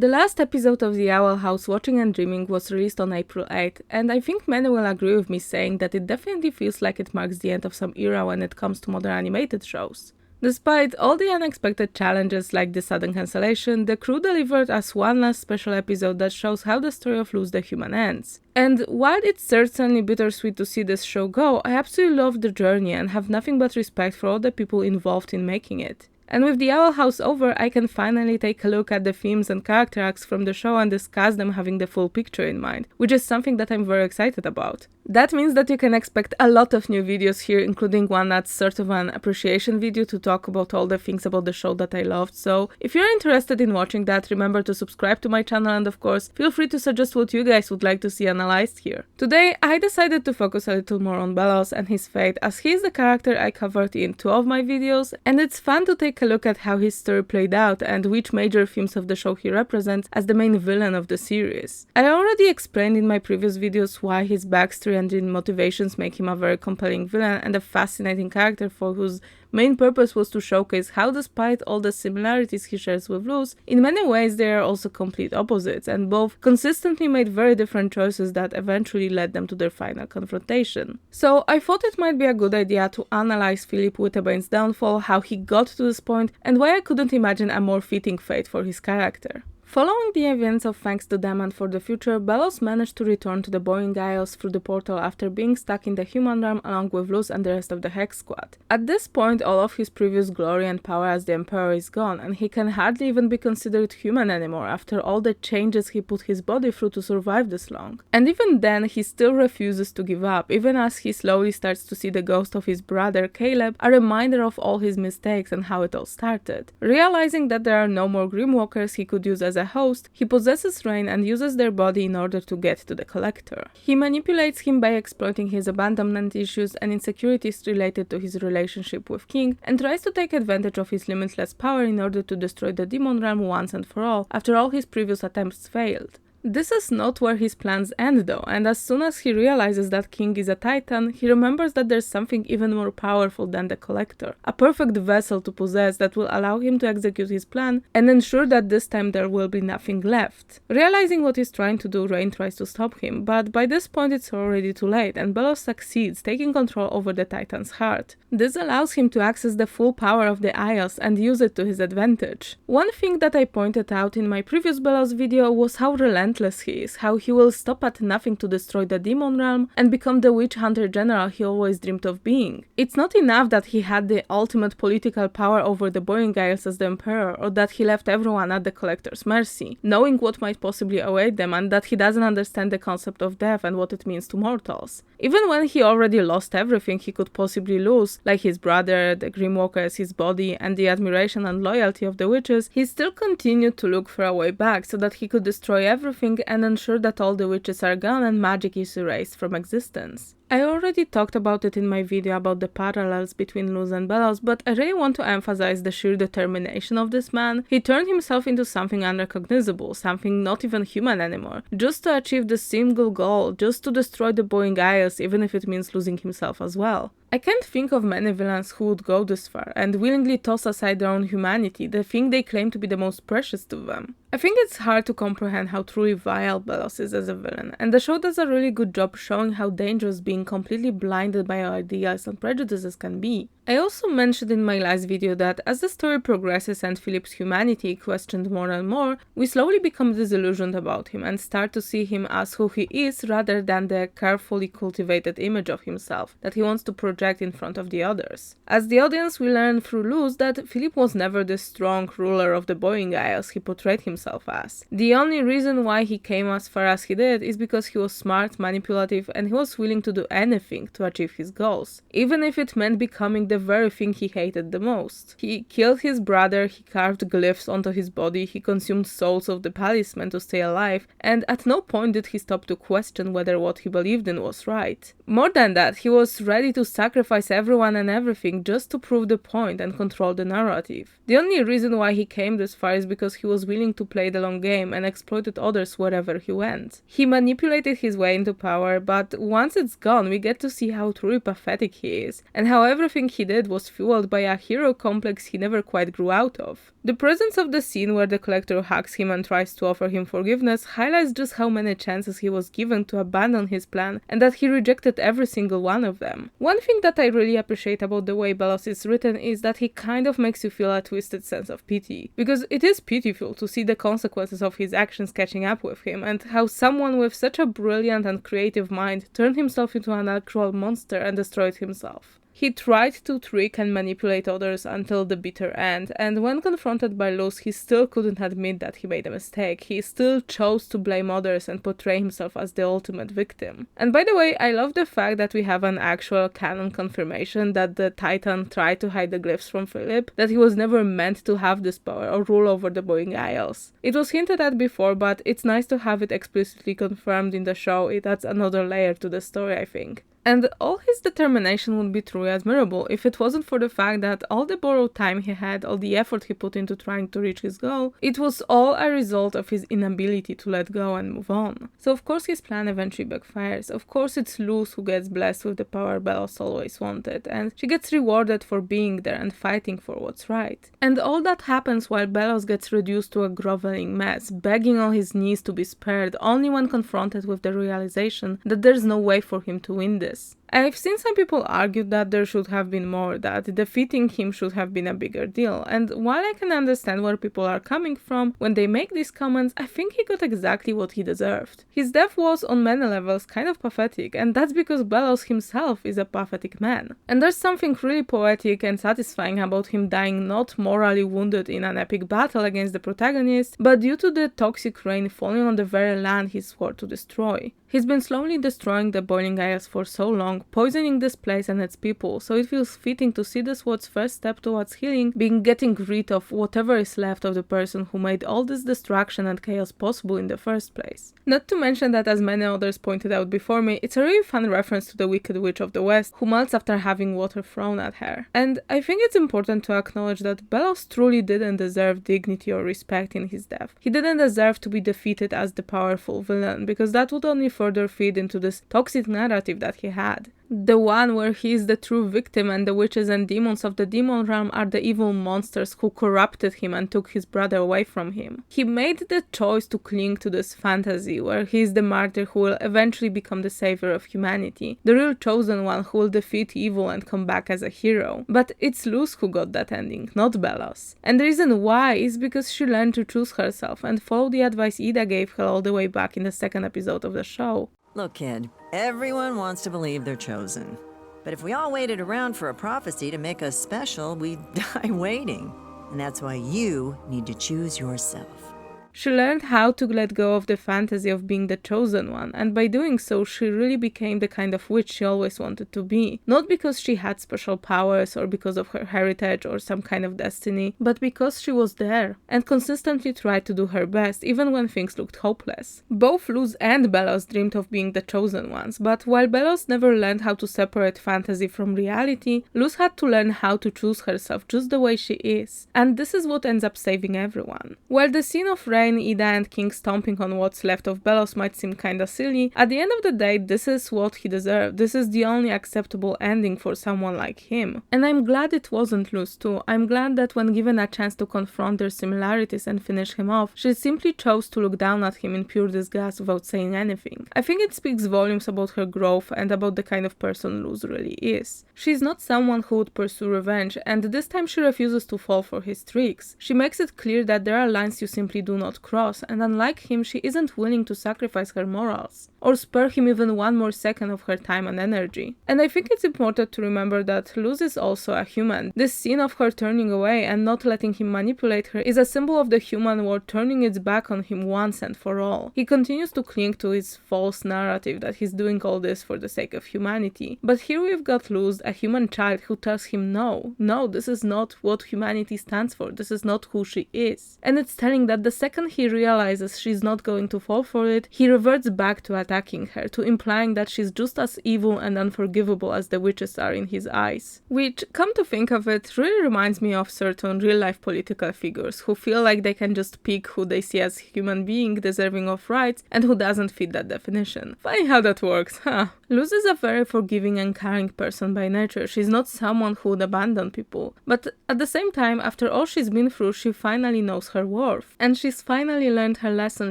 The last episode of The Owl House Watching and Dreaming was released on April 8th, and I think many will agree with me saying that it definitely feels like it marks the end of some era when it comes to modern animated shows. Despite all the unexpected challenges like the sudden cancellation, the crew delivered us one last special episode that shows how the story of Lose the Human ends. And while it's certainly bittersweet to see this show go, I absolutely love the journey and have nothing but respect for all the people involved in making it. And with The Owl House over, I can finally take a look at the themes and character arcs from the show and discuss them having the full picture in mind, which is something that I'm very excited about. That means that you can expect a lot of new videos here, including one that's sort of an appreciation video to talk about all the things about the show that I loved, so if you're interested in watching that, remember to subscribe to my channel and of course, feel free to suggest what you guys would like to see analyzed here. Today, I decided to focus a little more on Belos and his fate, as he is the character I covered in 2 of my videos, and it's fun to take a look at how his story played out and which major themes of the show he represents as the main villain of the series. I already explained in my previous videos why his backstory and motivations make him a very compelling villain and a fascinating character for whose main purpose was to showcase how, despite all the similarities he shares with Luz, in many ways they are also complete opposites, and both consistently made very different choices that eventually led them to their final confrontation. So I thought it might be a good idea to analyze Philip Wittebane's downfall, how he got to this point, and why I couldn't imagine a more fitting fate for his character. Following the events of Thanks to Them and For the Future, Belos managed to return to the Boeing Isles through the portal after being stuck in the human realm along with Luz and the rest of the Hex Squad. At this point, all of his previous glory and power as the Emperor is gone, and he can hardly even be considered human anymore after all the changes he put his body through to survive this long. And even then, he still refuses to give up, even as he slowly starts to see the ghost of his brother Caleb, a reminder of all his mistakes and how it all started. Realizing that there are no more Grimwalkers he could use as a host, he possesses Rain and uses their body in order to get to the Collector. He manipulates him by exploiting his abandonment issues and insecurities related to his relationship with King, and tries to take advantage of his limitless power in order to destroy the Demon Realm once and for all, after all his previous attempts failed. This is not where his plans end though, and as soon as he realizes that King is a Titan, he remembers that there's something even more powerful than the Collector, a perfect vessel to possess that will allow him to execute his plan and ensure that this time there will be nothing left. Realizing what he's trying to do, Rain tries to stop him, but by this point it's already too late and Belos succeeds, taking control over the Titan's heart. This allows him to access the full power of the Isles and use it to his advantage. One thing that I pointed out in my previous Belos video was how relentless he is, how he will stop at nothing to destroy the Demon Realm and become the witch hunter general he always dreamed of being. It's not enough that he had the ultimate political power over the Boeing Isles as the Emperor, or that he left everyone at the Collector's mercy, knowing what might possibly await them, and that he doesn't understand the concept of death and what it means to mortals. Even when he already lost everything he could possibly lose, like his brother, the Grimwalkers, his body, and the admiration and loyalty of the witches, he still continued to look for a way back so that he could destroy everything and ensure that all the witches are gone and magic is erased from existence. I already talked about it in my video about the parallels between Luz and Belos, but I really want to emphasize the sheer determination of this man. He turned himself into something unrecognizable, something not even human anymore, just to achieve the single goal, just to destroy the Boeing Isles, even if it means losing himself as well. I can't think of many villains who would go this far and willingly toss aside their own humanity, the thing they claim to be the most precious to them. I think it's hard to comprehend how truly vile Belos is as a villain, and the show does a really good job showing how dangerous being completely blinded by ideas and prejudices can be. I also mentioned in my last video that as the story progresses and Philip's humanity questioned more and more, we slowly become disillusioned about him and start to see him as who he is rather than the carefully cultivated image of himself that he wants to project in front of the others. As the audience, we learn through Luz that Philip was never the strong ruler of the Boeing Isles he portrayed himself as. The only reason why he came as far as he did is because he was smart, manipulative, and he was willing to do anything to achieve his goals, even if it meant becoming the very thing he hated the most. He killed his brother, he carved glyphs onto his body, he consumed souls of the policemen to stay alive, and at no point did he stop to question whether what he believed in was right. More than that, he was ready to sacrifice everyone and everything just to prove the point and control the narrative. The only reason why he came this far is because he was willing to play the long game and exploited others wherever he went. He manipulated his way into power, but once it's gone, we get to see how truly pathetic he is, and how everything he he did was fueled by a hero complex he never quite grew out of. The presence of the scene where the collector hugs him and tries to offer him forgiveness highlights just how many chances he was given to abandon his plan and that he rejected every single one of them. One thing that I really appreciate about the way Belos is written is that he kind of makes you feel a twisted sense of pity, because it is pitiful to see the consequences of his actions catching up with him and how someone with such a brilliant and creative mind turned himself into an actual monster and destroyed himself. He tried to trick and manipulate others until the bitter end, and when confronted by Luz, he still couldn't admit that he made a mistake. He still chose to blame others and portray himself as the ultimate victim. And by the way, I love the fact that we have an actual canon confirmation that the Titan tried to hide the glyphs from Philip, that he was never meant to have this power or rule over the Boeing Isles. It was hinted at before, but it's nice to have it explicitly confirmed in the show. It adds another layer to the story, I think. And all his determination would be truly admirable if it wasn't for the fact that all the borrowed time he had, all the effort he put into trying to reach his goal, it was all a result of his inability to let go and move on. So of course his plan eventually backfires. Of course it's Luz who gets blessed with the power Belos always wanted, and she gets rewarded for being there and fighting for what's right. And all that happens while Belos gets reduced to a groveling mess, begging on his knees to be spared only when confronted with the realization that there's no way for him to win this. I've seen some people argue that there should have been more, that defeating him should have been a bigger deal, and while I can understand where people are coming from when they make these comments, I think he got exactly what he deserved. His death was, on many levels, kind of pathetic, and that's because Belos himself is a pathetic man. And there's something really poetic and satisfying about him dying not morally wounded in an epic battle against the protagonist, but due to the toxic rain falling on the very land he swore to destroy. He's been slowly destroying the Boiling Isles for so long, poisoning this place and its people, so it feels fitting to see the sword's first step towards healing being getting rid of whatever is left of the person who made all this destruction and chaos possible in the first place. Not to mention that, as many others pointed out before me, it's a really fun reference to the Wicked Witch of the West, who melts after having water thrown at her. And I think it's important to acknowledge that Belos truly didn't deserve dignity or respect in his death. He didn't deserve to be defeated as the powerful villain, because that would only further feed into this toxic narrative that he had. The one where he is the true victim and the witches and demons of the demon realm are the evil monsters who corrupted him and took his brother away from him. He made the choice to cling to this fantasy where he is the martyr who will eventually become the savior of humanity, the real chosen one who will defeat evil and come back as a hero. But it's Luz who got that ending, not Belos. And the reason why is because she learned to choose herself and follow the advice Ida gave her all the way back in the second episode of the show. Look, kid, everyone wants to believe they're chosen. But if we all waited around for a prophecy to make us special, we'd die waiting. And that's why you need to choose yourself. She learned how to let go of the fantasy of being the chosen one, and by doing so, she really became the kind of witch she always wanted to be. Not because she had special powers or because of her heritage or some kind of destiny, but because she was there and consistently tried to do her best, even when things looked hopeless. Both Luz and Belos dreamed of being the chosen ones, but while Belos never learned how to separate fantasy from reality, Luz had to learn how to choose herself just the way she is. And this is what ends up saving everyone. While the scene of Ida and King stomping on what's left of Belos might seem kinda silly, at the end of the day, this is what he deserved. This is the only acceptable ending for someone like him. And I'm glad it wasn't Luz too. I'm glad that when given a chance to confront their similarities and finish him off, she simply chose to look down at him in pure disgust without saying anything. I think it speaks volumes about her growth and about the kind of person Luz really is. She's not someone who would pursue revenge, and this time she refuses to fall for his tricks. She makes it clear that there are lines you simply do not cross, and unlike him, she isn't willing to sacrifice her morals or spare him even one more second of her time and energy. And I think it's important to remember that Luz is also a human. This scene of her turning away and not letting him manipulate her is a symbol of the human world turning its back on him once and for all. He continues to cling to his false narrative that he's doing all this for the sake of humanity. But here we've got Luz, a human child, who tells him no, this is not what humanity stands for, this is not who she is. And it's telling that the second second he realizes she's not going to fall for it, he reverts back to attacking her, to implying that she's just as evil and unforgivable as the witches are in his eyes. Which, come to think of it, really reminds me of certain real-life political figures who feel like they can just pick who they see as human being deserving of rights and who doesn't fit that definition. Funny how that works, huh? Luz is a very forgiving and caring person by nature. She's not someone who would abandon people. But at the same time, after all she's been through, she finally knows her worth. And she's finally learned her lesson.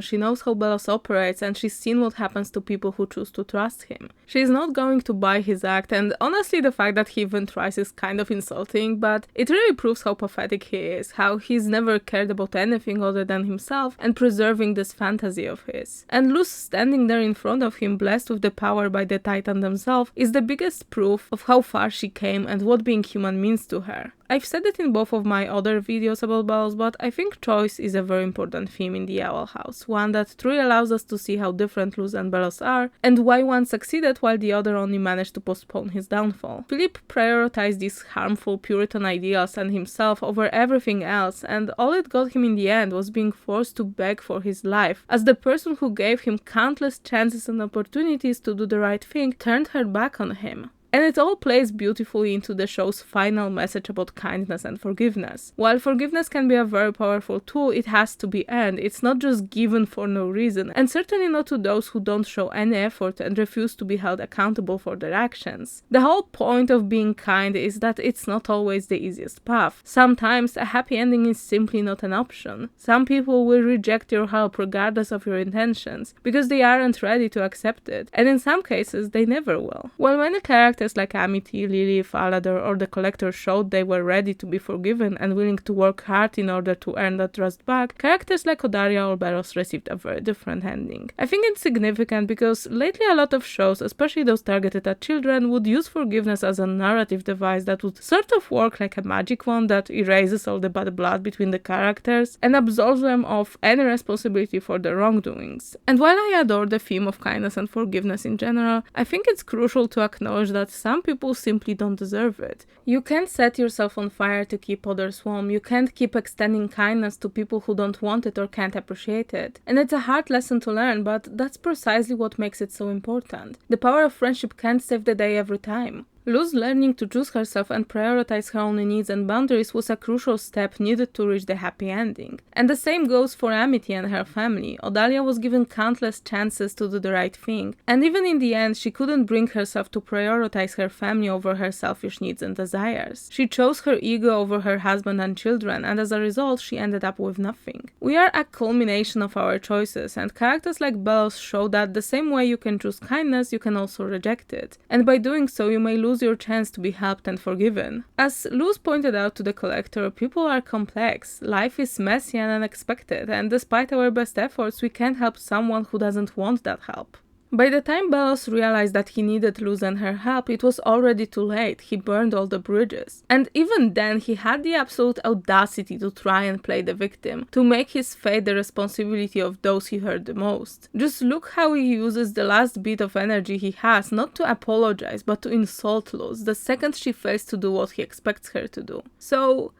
She knows how Belos operates, and she's seen what happens to people who choose to trust him. She's not going to buy his act, and honestly the fact that he even tries is kind of insulting, but it really proves how pathetic he is, how he's never cared about anything other than himself and preserving this fantasy of his. And Luz standing there in front of him, blessed with the power by the Titan themselves, is the biggest proof of how far she came and what being human means to her. I've said it in both of my other videos about Belos, but I think choice is a very important theme in the Owl House, one that truly allows us to see how different Luz and Belos are, and why one succeeded while the other only managed to postpone his downfall. Philip prioritized these harmful Puritan ideals and himself over everything else, and all it got him in the end was being forced to beg for his life, as the person who gave him countless chances and opportunities to do the right thing turned her back on him. And it all plays beautifully into the show's final message about kindness and forgiveness. While forgiveness can be a very powerful tool, it has to be earned. It's not just given for no reason, and certainly not to those who don't show any effort and refuse to be held accountable for their actions. The whole point of being kind is that it's not always the easiest path. Sometimes a happy ending is simply not an option. Some people will reject your help regardless of your intentions, because they aren't ready to accept it, and in some cases they never will. While many characters like Amity, Lilith, Alador, or the Collector showed they were ready to be forgiven and willing to work hard in order to earn that trust back, characters like Odaria or Belos received a very different ending. I think it's significant because lately a lot of shows, especially those targeted at children, would use forgiveness as a narrative device that would sort of work like a magic wand that erases all the bad blood between the characters and absolves them of any responsibility for their wrongdoings. And while I adore the theme of kindness and forgiveness in general, I think it's crucial to acknowledge that some people simply don't deserve it. You can't set yourself on fire to keep others warm. You can't keep extending kindness to people who don't want it or can't appreciate it. And it's a hard lesson to learn, but that's precisely what makes it so important. The power of friendship can't save the day every time. Luz learning to choose herself and prioritize her own needs and boundaries was a crucial step needed to reach the happy ending. And the same goes for Amity and her family. Odalia was given countless chances to do the right thing, and even in the end she couldn't bring herself to prioritize her family over her selfish needs and desires. She chose her ego over her husband and children, and as a result she ended up with nothing. We are a culmination of our choices, and characters like Belos show that the same way you can choose kindness, you can also reject it. And by doing so you may lose your chance to be helped and forgiven. As Luz pointed out to the Collector, people are complex, life is messy and unexpected, and despite our best efforts, we can't help someone who doesn't want that help. By the time Belos realized that he needed Luz and her help, it was already too late. He burned all the bridges. And even then, he had the absolute audacity to try and play the victim, to make his fate the responsibility of those he hurt the most. Just look how he uses the last bit of energy he has, not to apologize, but to insult Luz, the second she fails to do what he expects her to do. So,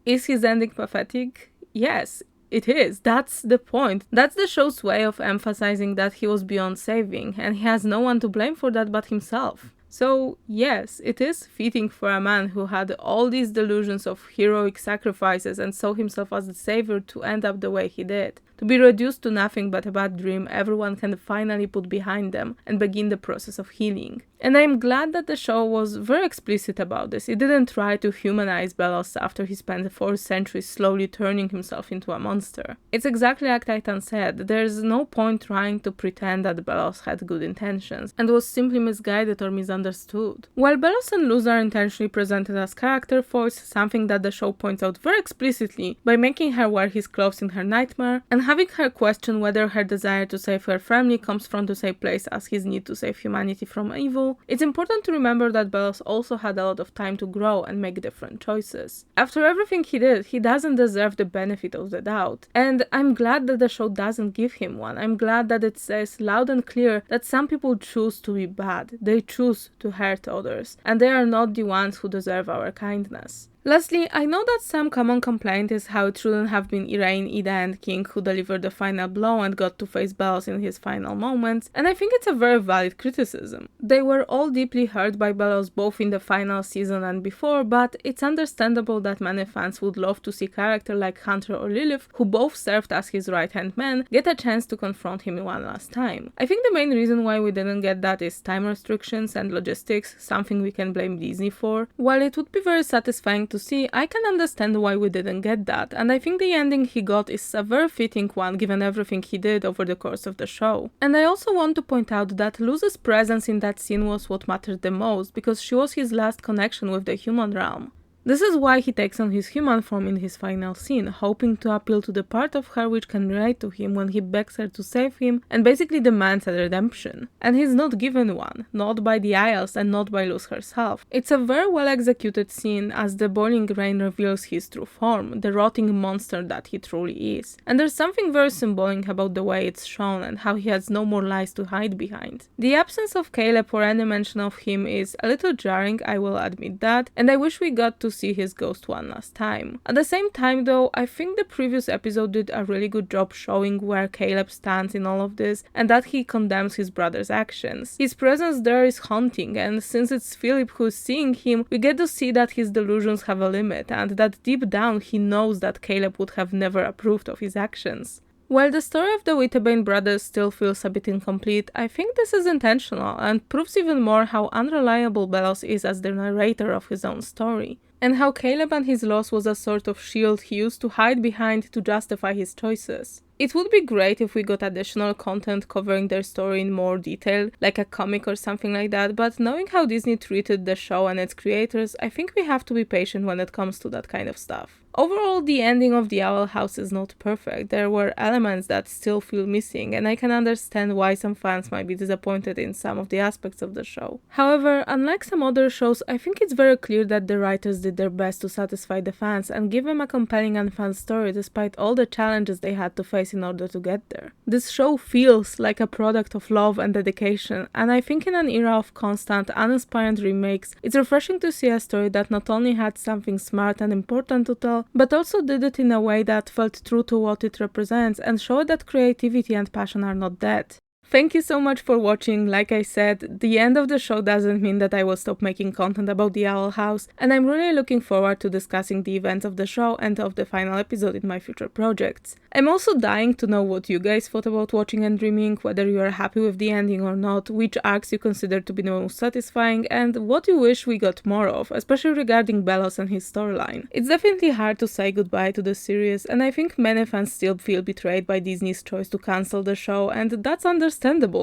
is his ending pathetic? Yes. It is. That's the point. That's the show's way of emphasizing that he was beyond saving, and he has no one to blame for that but himself. So, yes, it is fitting for a man who had all these delusions of heroic sacrifices and saw himself as the savior to end up the way he did. To be reduced to nothing but a bad dream everyone can finally put behind them and begin the process of healing. And I'm glad that the show was very explicit about this. It didn't try to humanize Belos after he spent 4 centuries slowly turning himself into a monster. It's exactly like Titan said, there's no point trying to pretend that Belos had good intentions and was simply misguided or misunderstood. While Belos and Luz are intentionally presented as character foils, something that the show points out very explicitly by making her wear his clothes in her nightmare and having her question whether her desire to save her family comes from the same place as his need to save humanity from evil, it's important to remember that Belos also had a lot of time to grow and make different choices. After everything he did, he doesn't deserve the benefit of the doubt. And I'm glad that the show doesn't give him one. I'm glad that it says loud and clear that some people choose to be bad. They choose to hurt others. And they are not the ones who deserve our kindness. Lastly, I know that some common complaint is how it shouldn't have been Irain, Ida and King who delivered the final blow and got to face Belos in his final moments, and I think it's a very valid criticism. They were all deeply hurt by Belos both in the final season and before, but it's understandable that many fans would love to see characters like Hunter or Lilith, who both served as his right-hand man, get a chance to confront him one last time. I think the main reason why we didn't get that is time restrictions and logistics, something we can blame Disney for. While it would be very satisfying to see, I can understand why we didn't get that, and I think the ending he got is a very fitting one given everything he did over the course of the show. And I also want to point out that Luz's presence in that scene was what mattered the most, because she was his last connection with the human realm. This is why he takes on his human form in his final scene, hoping to appeal to the part of her which can relate to him when he begs her to save him and basically demands a redemption. And he's not given one, not by the Isles and not by Luz herself. It's a very well executed scene as the boiling rain reveals his true form, the rotting monster that he truly is. And there's something very symbolic about the way it's shown and how he has no more lies to hide behind. The absence of Caleb or any mention of him is a little jarring, I will admit that, and I wish we got to see his ghost one last time. At the same time though, I think the previous episode did a really good job showing where Caleb stands in all of this and that he condemns his brother's actions. His presence there is haunting, and since it's Philip who's seeing him, we get to see that his delusions have a limit and that deep down he knows that Caleb would have never approved of his actions. While the story of the Wittebane brothers still feels a bit incomplete, I think this is intentional and proves even more how unreliable Belos is as the narrator of his own story, and how Caleb and his loss was a sort of shield he used to hide behind to justify his choices. It would be great if we got additional content covering their story in more detail, like a comic or something like that, but knowing how Disney treated the show and its creators, I think we have to be patient when it comes to that kind of stuff. Overall, the ending of the Owl House is not perfect. There were elements that still feel missing, and I can understand why some fans might be disappointed in some of the aspects of the show. However, unlike some other shows, I think it's very clear that the writers did their best to satisfy the fans and give them a compelling and fun story despite all the challenges they had to face in order to get there. This show feels like a product of love and dedication, and I think in an era of constant, uninspired remakes, it's refreshing to see a story that not only had something smart and important to tell, but also did it in a way that felt true to what it represents and showed that creativity and passion are not dead. Thank you so much for watching. Like I said, the end of the show doesn't mean that I will stop making content about the Owl House, and I'm really looking forward to discussing the events of the show and of the final episode in my future projects. I'm also dying to know what you guys thought about watching and dreaming, whether you are happy with the ending or not, which arcs you consider to be the most satisfying, and what you wish we got more of, especially regarding Belos and his storyline. It's definitely hard to say goodbye to the series, and I think many fans still feel betrayed by Disney's choice to cancel the show, and that's understandable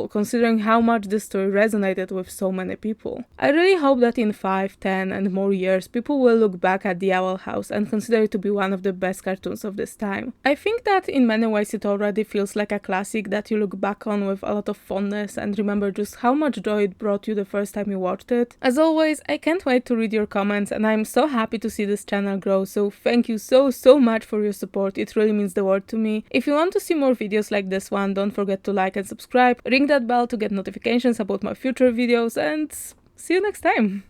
considering how much this story resonated with so many people. I really hope that in 5, 10 and more years people will look back at the Owl House and consider it to be one of the best cartoons of this time. I think that in many ways it already feels like a classic that you look back on with a lot of fondness and remember just how much joy it brought you the first time you watched it. As always, I can't wait to read your comments, and I'm so happy to see this channel grow, so thank you so much for your support. It really means the world to me. If you want to see more videos like this one, don't forget to like and subscribe, ring that bell to get notifications about my future videos, and see you next time!